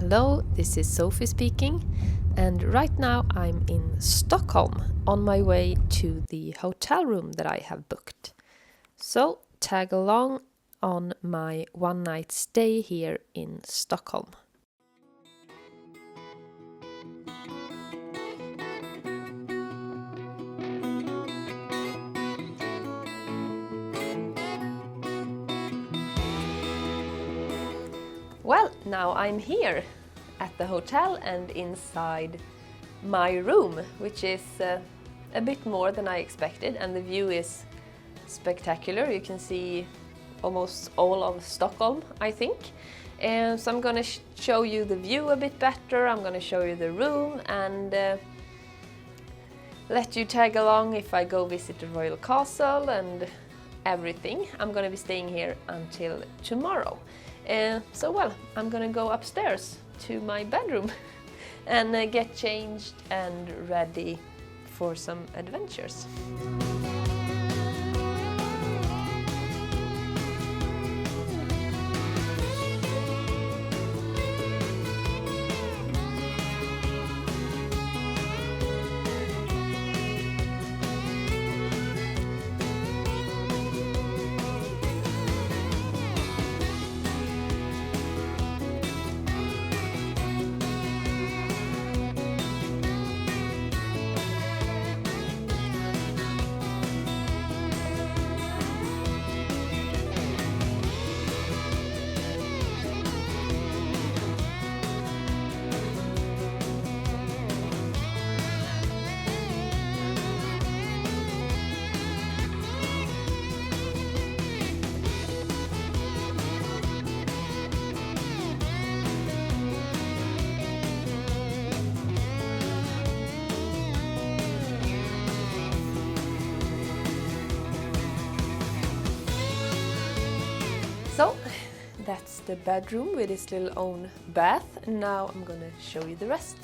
Hello, this is Sophie speaking, and right now I'm in Stockholm on my way to the hotel room that I have booked. So tag along on my one night stay here in Stockholm. Well, now I'm here at the hotel and inside my room, which is a bit more than I expected, and the view is spectacular. You can see almost all of Stockholm, I think. And so I'm going to show you the view a bit better. I'm going to show you the room and let you tag along if I go visit the Royal Castle and everything. I'm going to be staying here until tomorrow. I'm gonna go upstairs to my bedroom and get changed and ready for some adventures. So that's the bedroom with its little own bath. Now I'm gonna show you the rest.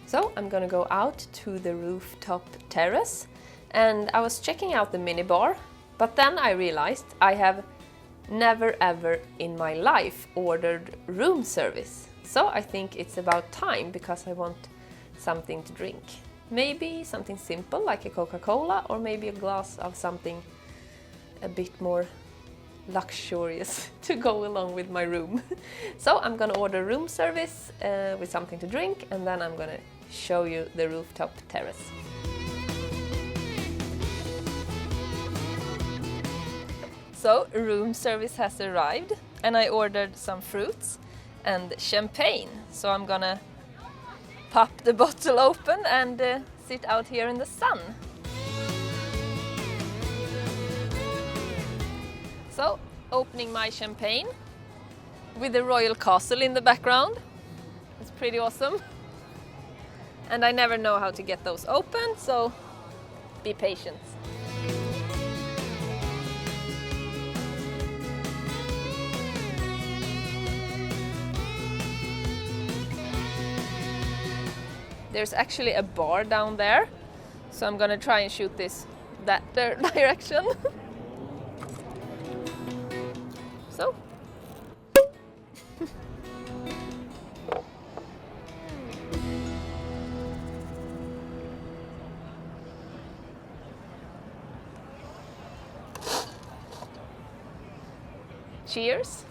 So I'm gonna go out to the rooftop terrace, and I was checking out the minibar, but then I realized I have never ever in my life ordered room service. So I think it's about time, because I want something to drink. Maybe something simple like a Coca-Cola, or maybe a glass of something a bit more luxurious to go along with my room. So I'm gonna order room service with something to drink, and then I'm gonna show you the rooftop terrace. So room service has arrived, and I ordered some fruits and champagne. So I'm gonna pop the bottle open and sit out here in the sun. So opening my champagne with the Royal Castle in the background. It's pretty awesome. And I never know how to get those open, so be patient. There's actually a bar down there, so I'm gonna try and shoot this that direction. So. Cheers.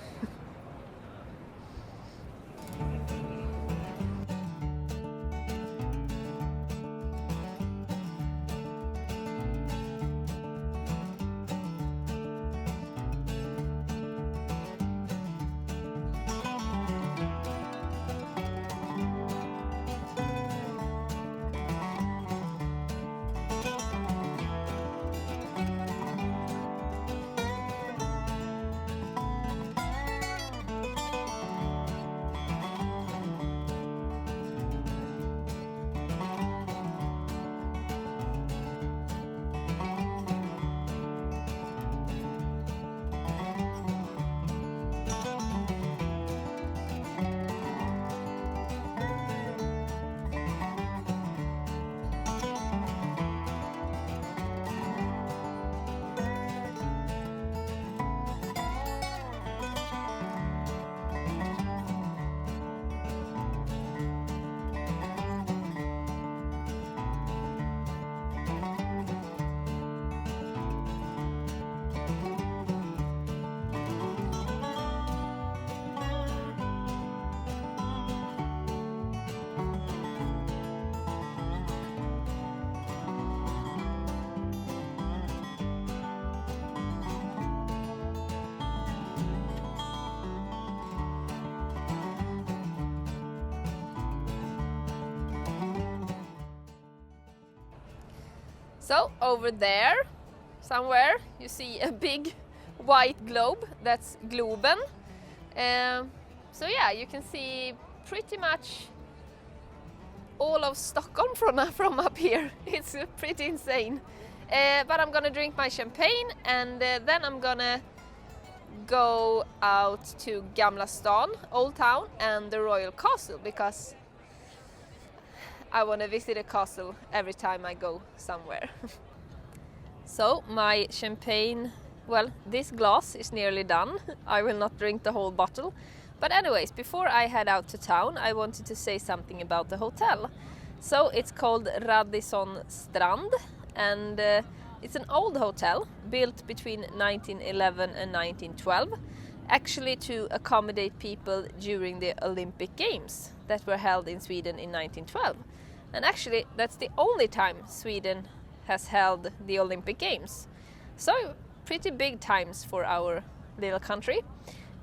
So over there, somewhere, you see a big white globe. That's Globen. So yeah, you can see pretty much all of Stockholm from up here. It's pretty insane. But I'm gonna drink my champagne, and then I'm gonna go out to Gamla Stan, Old Town, and the Royal Castle, because I want to visit a castle every time I go somewhere. So my champagne, well, this glass is nearly done. I will not drink the whole bottle. But anyways, before I head out to town, I wanted to say something about the hotel. So it's called Radisson Strand, and it's an old hotel built between 1911 and 1912, actually to accommodate people during the Olympic Games that were held in Sweden in 1912. And actually, that's the only time Sweden has held the Olympic Games. So, pretty big times for our little country.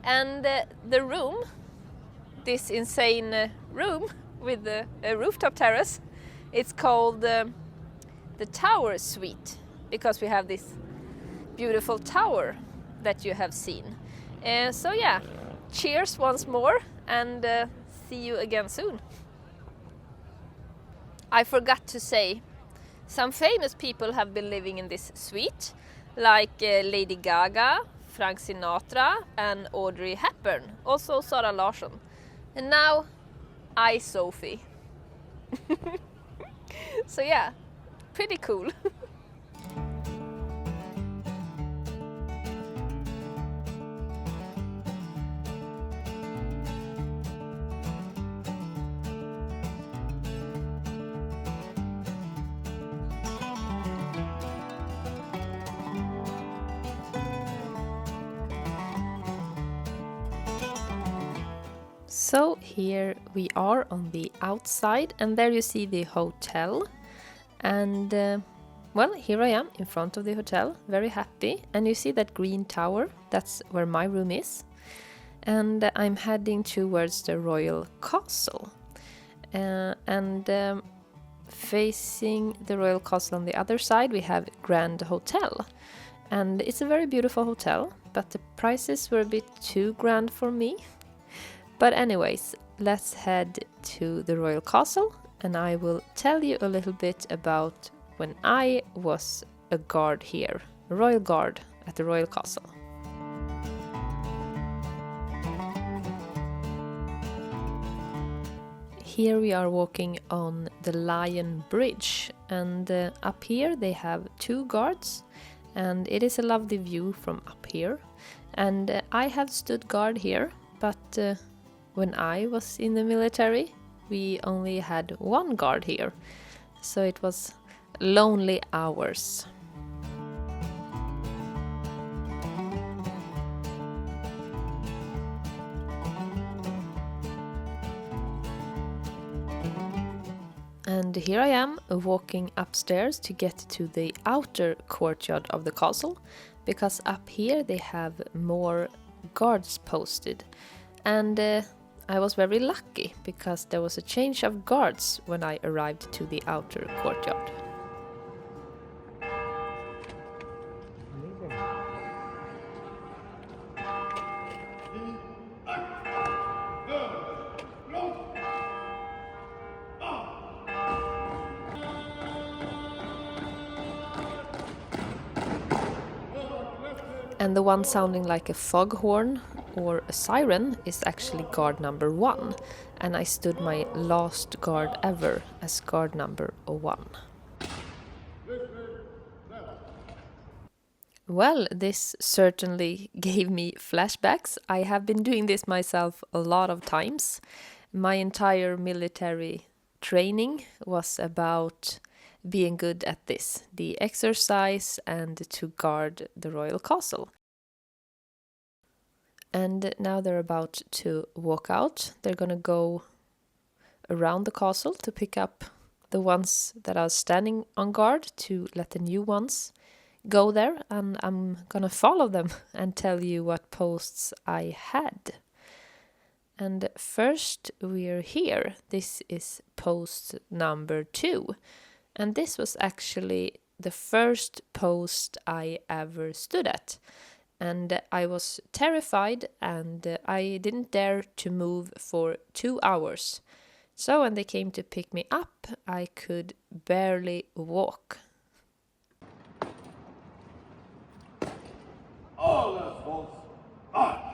And the room, this insane room with a rooftop terrace, it's called the Tower Suite, because we have this beautiful tower that you have seen. So yeah, cheers once more, and see you again soon. I forgot to say, some famous people have been living in this suite, like Lady Gaga, Frank Sinatra, and Audrey Hepburn, also Sara Larsson. And now, Sophie. So yeah, pretty cool. So here we are on the outside, and there you see the hotel. And well, here I am in front of the hotel, very happy. And you see that green tower, that's where my room is. And I'm heading towards the Royal Castle. And facing the Royal Castle on the other side, we have Grand Hotel. And it's a very beautiful hotel, but the prices were a bit too grand for me. But anyways, let's head to the Royal Castle, and I will tell you a little bit about when I was a guard here, a royal guard at the royal castle. Here we are walking on the Lion Bridge, and up here they have 2 guards, and it is a lovely view from up here. And I have stood guard here, but when I was in the military we only had 1 guard here, so it was lonely hours. And here I am walking upstairs to get to the outer courtyard of the castle, because up here they have more guards posted. And I was very lucky because there was a change of guards when I arrived to the outer courtyard. And the one sounding like a foghorn or a siren is actually guard number 1, and I stood my last guard ever as guard number 1. Well, this certainly gave me flashbacks. I have been doing this myself a lot of times. My entire military training was about being good at this, the exercise and to guard the royal castle. And now they're about to walk out. They're gonna go around the castle to pick up the ones that are standing on guard to let the new ones go there, and I'm gonna follow them and tell you what posts I had. And first we're here. This is post number 2. And this was actually the first post I ever stood at. And I was terrified, and I didn't dare to move for 2 hours. So when they came to pick me up, I could barely walk. All that's false. Ah!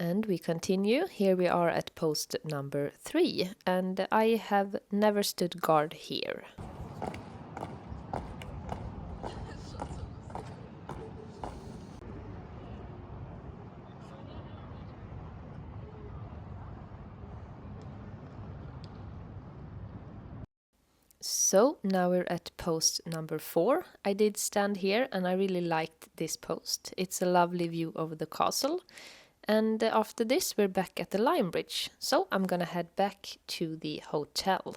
And we continue. Here we are at post number 3, and I have never stood guard here. So now we're at post number 4. I did stand here and I really liked this post. It's a lovely view over the castle. And after this we're back at the Lion Bridge. So I'm gonna head back to the hotel.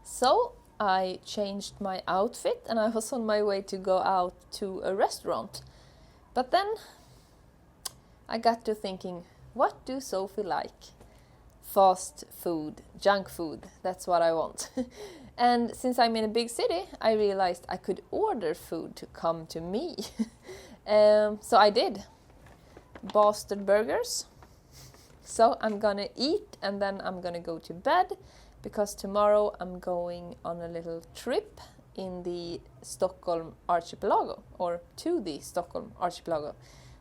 So I changed my outfit and I was on my way to go out to a restaurant. But then I got to thinking, what do Sophie like? Fast food, junk food, that's what I want. And since I'm in a big city, I realized I could order food to come to me. So I did. Bastard burgers. So I'm gonna eat and then I'm gonna go to bed, because tomorrow I'm going on a little trip in the Stockholm archipelago, or to the Stockholm archipelago.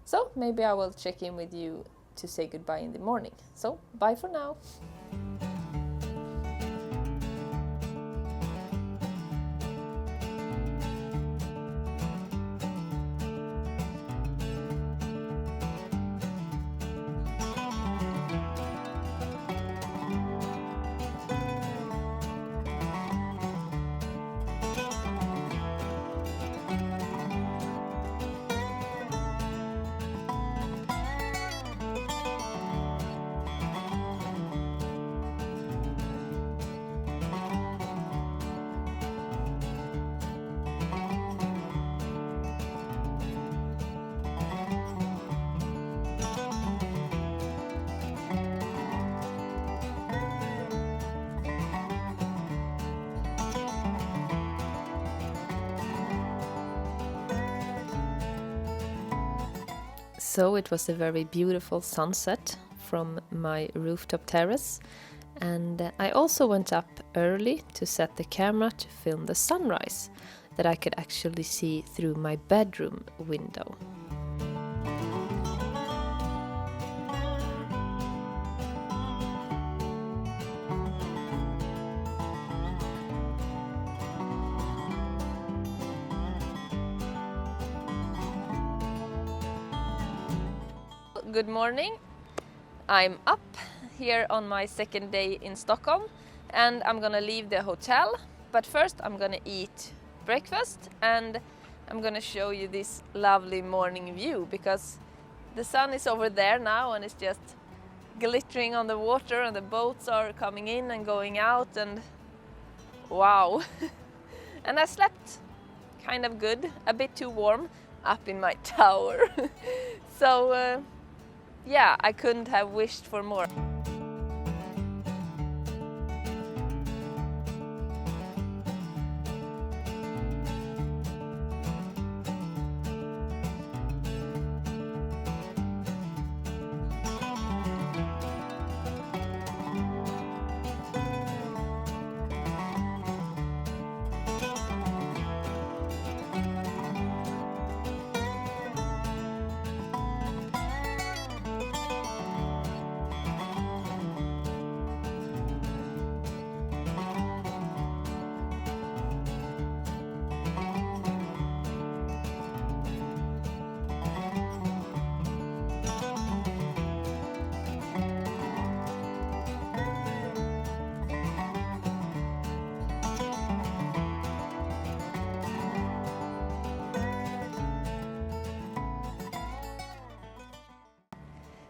So maybe I will check in with you to say goodbye in the morning. So bye for now. So it was a very beautiful sunset from my rooftop terrace, and I also went up early to set the camera to film the sunrise that I could actually see through my bedroom window. Good morning. I'm up here on my second day in Stockholm and I'm gonna leave the hotel, but first I'm gonna eat breakfast and I'm gonna show you this lovely morning view because the sun is over there now and it's just glittering on the water and the boats are coming in and going out and wow. And I slept kind of good, a bit too warm up in my tower. So yeah, I couldn't have wished for more.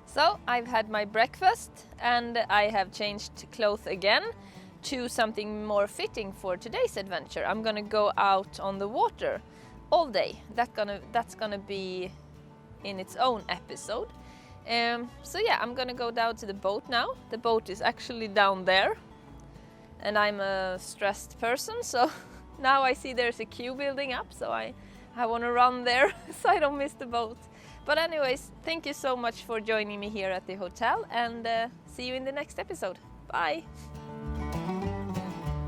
So I've had my breakfast and I have changed clothes again to something more fitting for today's adventure. I'm gonna go out on the water all day. That's gonna be in its own episode. So yeah, I'm gonna go down to the boat now. The boat is actually down there and I'm a stressed person, so now I see there's a queue building up, so I want to run there so I don't miss the boat. But anyways, thank you so much for joining me here at the hotel and see you in the next episode. Bye!